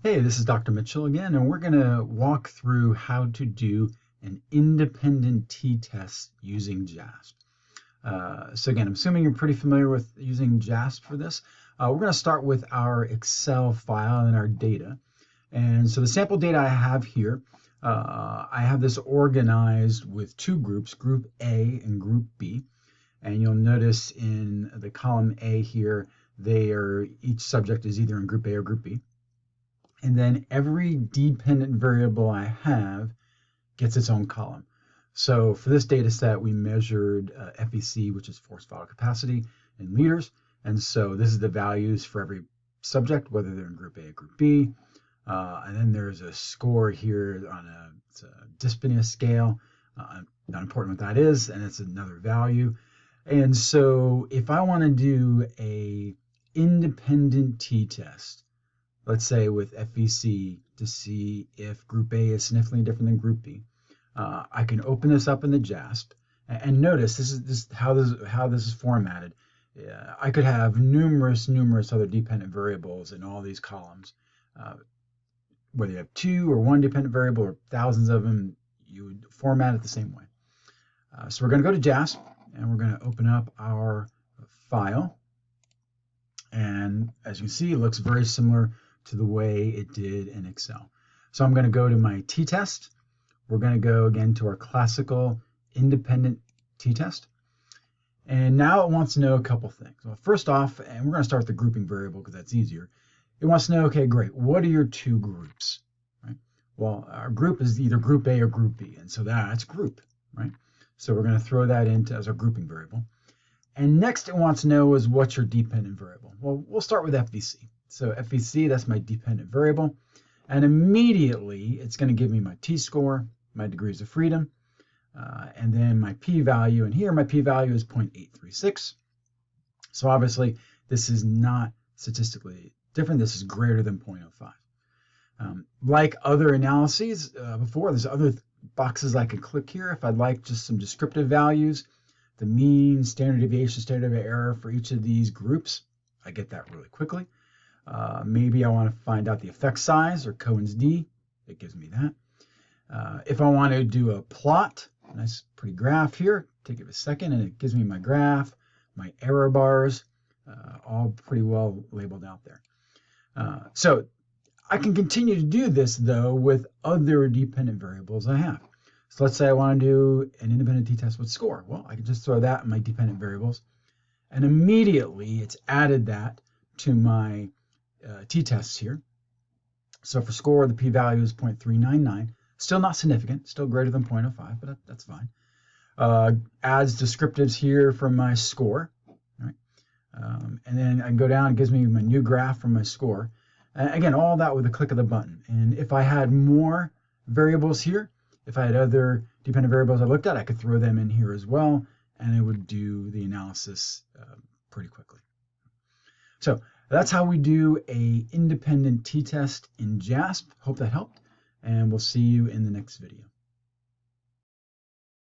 Hey, this is Dr. Mitchell again, and we're going to walk through how to do an independent t-test using JASP. So again, I'm assuming you're pretty familiar with using JASP for this. We're going to start with our Excel file and our data. And so the sample data I have here, I have this organized with two groups, Group A and Group B. And you'll notice in the column A here, each subject is either in Group A or Group B. And then every dependent variable I have gets its own column. So for this data set, we measured FVC, which is forced vital capacity, in liters. And so this is the values for every subject, whether they're in Group A or Group B. And then there's a score here on a dyspnea scale. Not important what that is, and it's another value. And so if I want to do a independent t-test, let's say with FVC, to see if Group A is significantly different than Group B, I can open this up in the JASP, and notice this is how this is formatted. I could have numerous other dependent variables in all these columns. Whether you have two or one dependent variable or thousands of them, you would format it the same way. So we're going to go to JASP, and we're going to open up our file. And as you can see, it looks very similar to the way it did in Excel. So I'm going to go to my t-test. We're going to go again to our classical independent t-test. And now it wants to know a couple things. Well, first off, and we're going to start with the grouping variable because that's easier. It wants to know, okay, great, what are your two groups? Right? Well, our group is either Group A or Group B, and so that's group, right? So we're going to throw that into as our grouping variable. And next it wants to know is what's your dependent variable? Well, we'll start with FVC. So FVC, that's my dependent variable. And immediately it's going to give me my t-score, my degrees of freedom, and then my p-value. And here my p-value is 0.836. So obviously this is not statistically different. This is greater than 0.05. Like other analyses before, there's other boxes I can click here if I'd like just some descriptive values. The mean, standard deviation, standard error for each of these groups. I get that really quickly. Maybe I want to find out the effect size or Cohen's d. It gives me that. If I want to do a plot, nice pretty graph here, take it a second, and it gives me my graph, my error bars, all pretty well labeled out there. So I can continue to do this, though, with other dependent variables I have. So let's say I want to do an independent t-test with score. Well, I can just throw that in my dependent variables, and immediately it's added that to my t-tests here. So for score, the p-value is 0.399. Still not significant, still greater than 0.05, but that's fine. Adds descriptives here from my score. Right? And then I can go down, it gives me my new graph from my score. Again, all that with a click of the button. And if I had more variables here, if I had other dependent variables I looked at, I could throw them in here as well, and it would do the analysis pretty quickly. So that's how we do an independent t-test in JASP. Hope that helped, and we'll see you in the next video.